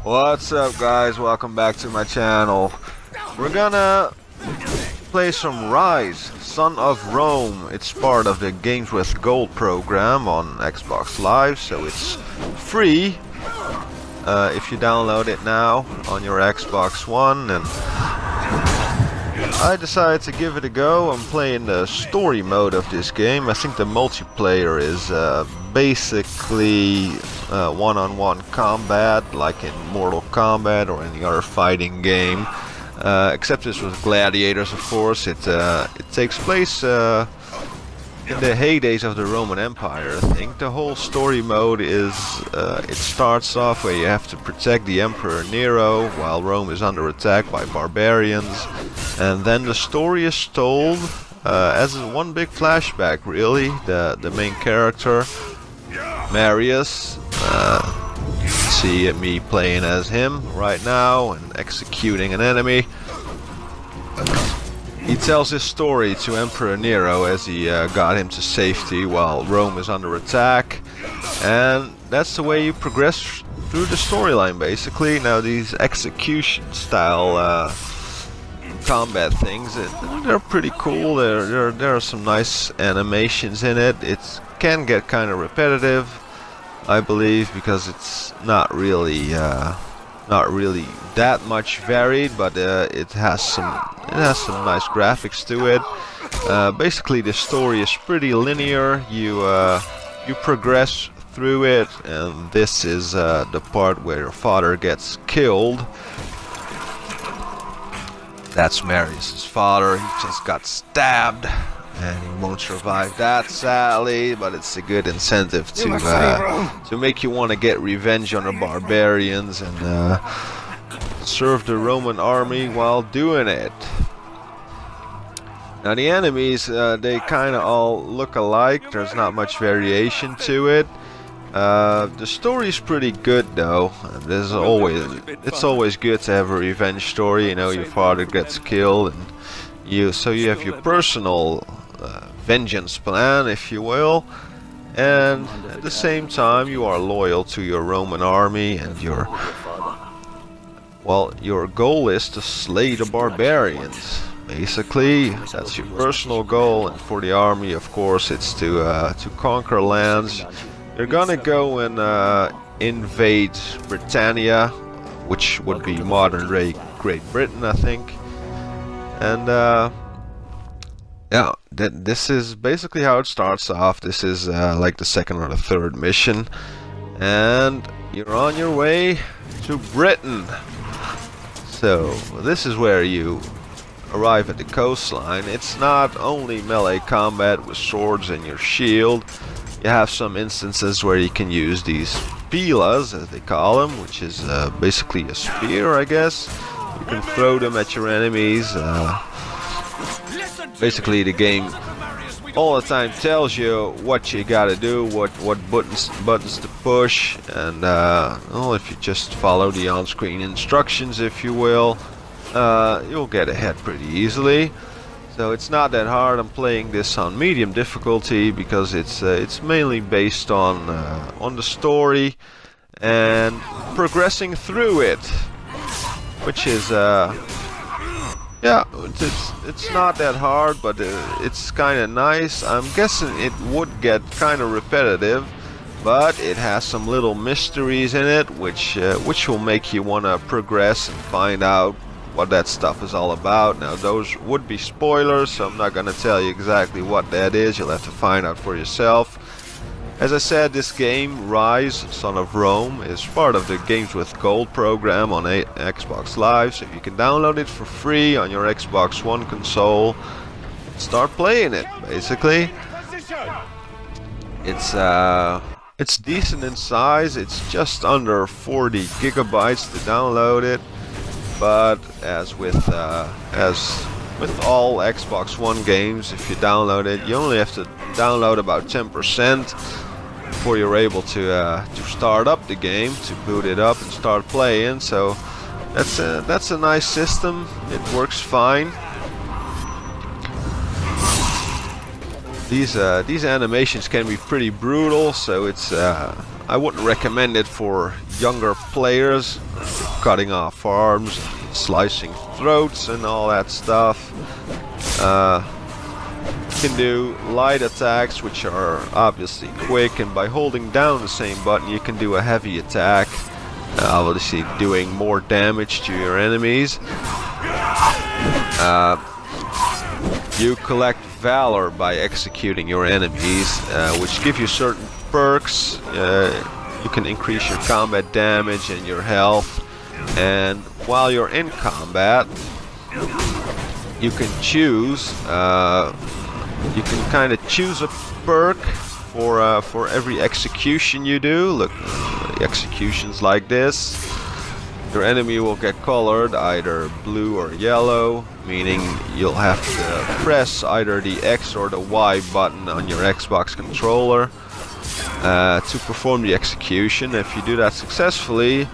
What's up, guys? Welcome back to my channel. We're gonna play some Ryse, Son of Rome. It's part of the Games with Gold program on Xbox Live, so it's free if you download it now on your Xbox One. And I decided to give it a go. I'm playing the story mode of this game. I think the multiplayer is basically one-on-one combat, like in Mortal Kombat or any other fighting game. Except this with gladiators, of course. It takes place in the heydays of the Roman Empire. I think the whole story mode is it starts off where you have to protect the Emperor Nero while Rome is under attack by barbarians, and then the story is told as one big flashback. Really, the main character Marius. See me playing as him right now and executing an enemy. He tells his story to Emperor Nero as he got him to safety while Rome is under attack, and that's the way you progress through the storyline, basically. Now these execution style combat things, they're pretty cool. There are some nice animations in it. It can get kind of repetitive, I believe, because it's not really that much varied, but it has some nice graphics to it. Basically, the story is pretty linear. You progress through it, and this is the part where your father gets killed. That's Marius' father. He just got stabbed, and he won't survive that, sadly, but it's a good incentive to make you want to get revenge on the barbarians and serve the Roman army while doing it. Now the enemies, they kind of all look alike. There's not much variation to it. The story's pretty good though. It's always good to have a revenge story. You know, your father gets killed, and you have your personal vengeance plan, if you will, and at the same time you are loyal to your Roman army, and your goal is to slay the barbarians. Basically, that's your personal goal, and for the army, of course, it's to conquer lands. You're gonna go and invade Britannia, which would be modern-day Great Britain, I think, and yeah, this is basically how it starts off. This is like the second or the third mission, and you're on your way to Britain. So this is where you arrive at the coastline. It's not only melee combat with swords and your shield. You have some instances where you can use these pilas, as they call them, which is basically a spear, I guess. You can throw them at your enemies. Basically, the game all the time tells you what you gotta do, what buttons to push, and well, if you just follow the on-screen instructions, if you will, you'll get ahead pretty easily. So it's not that hard. I'm playing this on medium difficulty because it's mainly based on the story and progressing through it, which is yeah, it's not that hard, but it's kind of nice. I'm guessing it would get kind of repetitive, but it has some little mysteries in it, which will make you want to progress and find out what that stuff is all about. Now, those would be spoilers, so I'm not going to tell you exactly what that is. You'll have to find out for yourself. As I said, this game, Ryse, Son of Rome, is part of the Games with Gold program on Xbox Live, so you can download it for free on your Xbox One console and start playing it, basically. It's decent in size. It's just under 40 gigabytes to download it, but as with all Xbox One games, if you download it, you only have to download about 10% before you're able to start up the game, to boot it up and start playing. So that's a nice system. It works fine. These animations can be pretty brutal, so it's I wouldn't recommend it for younger players, cutting off arms, slicing throats and all that stuff. You can do light attacks, which are obviously quick, and by holding down the same button you can do a heavy attack, obviously doing more damage to your enemies. You collect valor by executing your enemies, which give you certain perks. You can increase your combat damage and your health, and while you're in combat you can choose you can kind of choose a perk for every execution you do. Look, executions like this, your enemy will get colored either blue or yellow, meaning you'll have to press either the X or the Y button on your Xbox controller to perform the execution. If you do that successfully,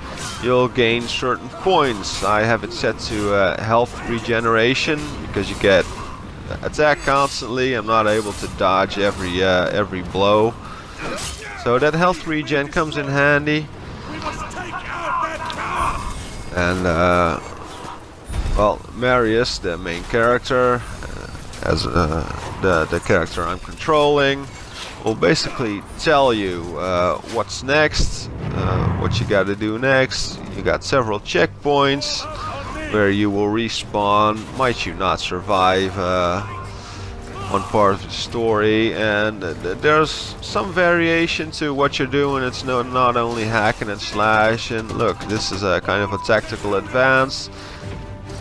you'll gain certain points. I have it set to health regeneration because you get attack constantly. I'm not able to dodge every blow, so that health regen comes in handy. And well, Marius, the main character, as the character I'm controlling, will basically tell you what's next, what you got to do next. You got several checkpoints where you will respawn, might you not survive one part of the story, and there's some variation to what you're doing. It's not only hacking and slash. And look, this is a kind of a tactical advance.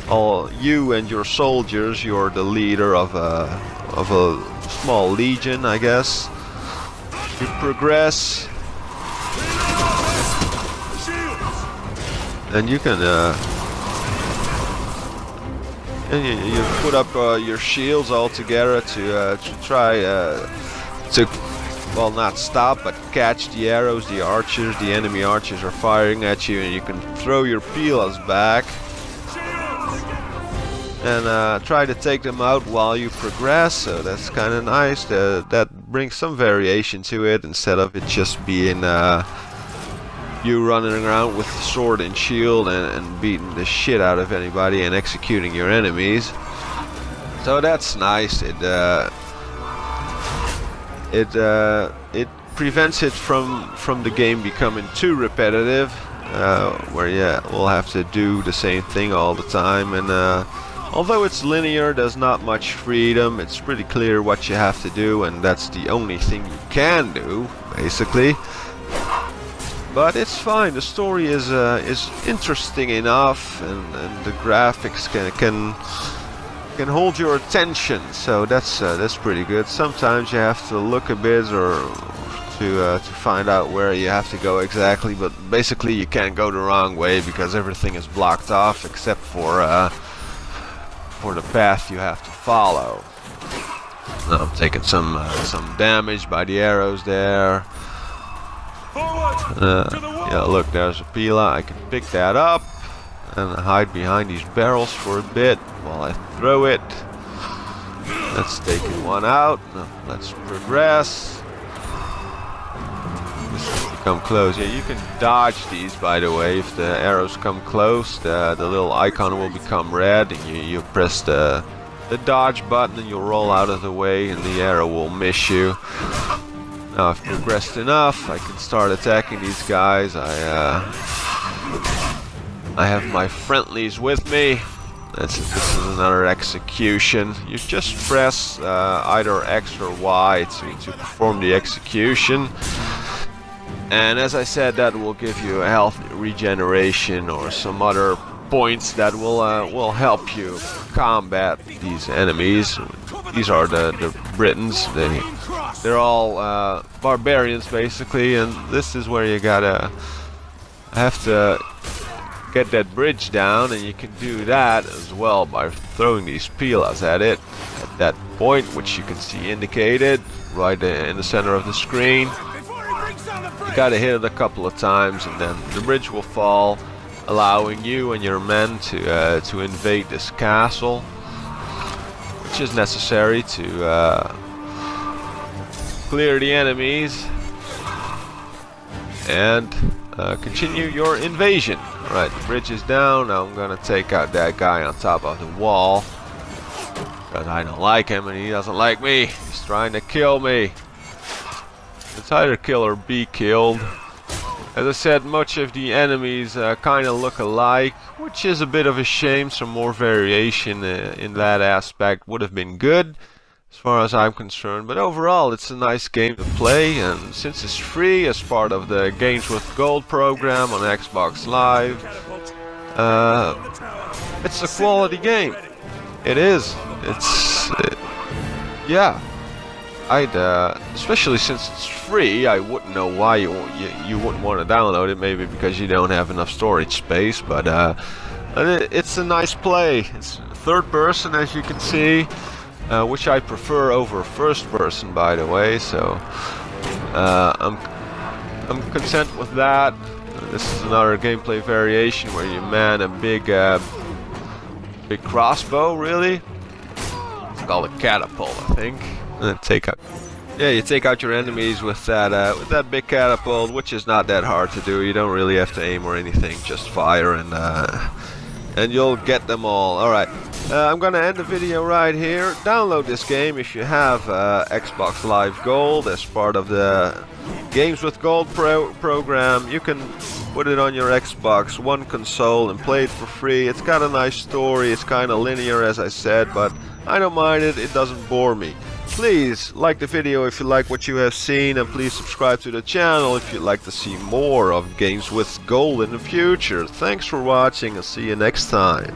All you and your soldiers, you're the leader of a small legion, I guess. You progress, and you can and you put up your shields all together to try to, well, not stop but catch the arrows the archers, the enemy archers are firing at you, and you can throw your pilas back and try to take them out while you progress. So that's kind of nice. That brings some variation to it, instead of it just being you running around with sword and shield and beating the shit out of anybody and executing your enemies. So that's nice. It prevents it from the game becoming too repetitive, where we'll have to do the same thing all the time. And although it's linear, there's not much freedom. It's pretty clear what you have to do, and that's the only thing you can do, basically. But it's fine. The story is interesting enough, and the graphics can hold your attention. So that's pretty good. Sometimes you have to look a bit or to find out where you have to go exactly, but basically you can't go the wrong way because everything is blocked off except for the path you have to follow. Now I'm taking some damage by the arrows there. Yeah, look, there's a pila. I can pick that up and hide behind these barrels for a bit while I throw it. Let's take one out. Now, let's progress. Come close. Yeah, you can dodge these, by the way. If the arrows come close, the little icon will become red, and you press the dodge button and you'll roll out of the way and the arrow will miss you. Now I've progressed enough, I can start attacking these guys. I have my friendlies with me. This is another execution. You just press either X or Y to perform the execution. And as I said, that will give you a health regeneration or some other points that will help you combat these enemies. These are the Britons. They're all barbarians basically, and this is where you gotta have to get that bridge down, and you can do that as well by throwing these pilas at it at that point, which you can see indicated right in the center of the screen. You gotta hit it a couple of times and then the bridge will fall, allowing you and your men to invade this castle, which is necessary to clear the enemies and continue your invasion. Alright, the bridge is down. Now I'm gonna take out that guy on top of the wall. Because I don't like him and he doesn't like me. He's trying to kill me. It's either kill or be killed. As I said, much of the enemies kind of look alike, which is a bit of a shame. Some more variation in that aspect would have been good, as far as I'm concerned. But overall, it's a nice game to play, and since it's free as part of the Games with Gold program on Xbox Live, it's a quality game. It is. Yeah. Especially since it's free, I wouldn't know why you wouldn't want to download it. Maybe because you don't have enough storage space. But it's a nice play. It's third person, as you can see, which I prefer over first person, by the way. So I'm content with that. This is another gameplay variation where you man a big crossbow. Really, it's called a catapult, I think. And you take out your enemies with that big catapult, which is not that hard to do. You don't really have to aim or anything, just fire and you'll get them all. Alright, I'm gonna end the video right here. Download this game if you have Xbox Live Gold as part of the Games with Gold program. You can put it on your Xbox One console and play it for free. It's got a nice story. It's kind of linear, as I said, but I don't mind it. It doesn't bore me. Please like the video if you like what you have seen, and please subscribe to the channel if you'd like to see more of Games with Gold in the future. Thanks for watching, and see you next time.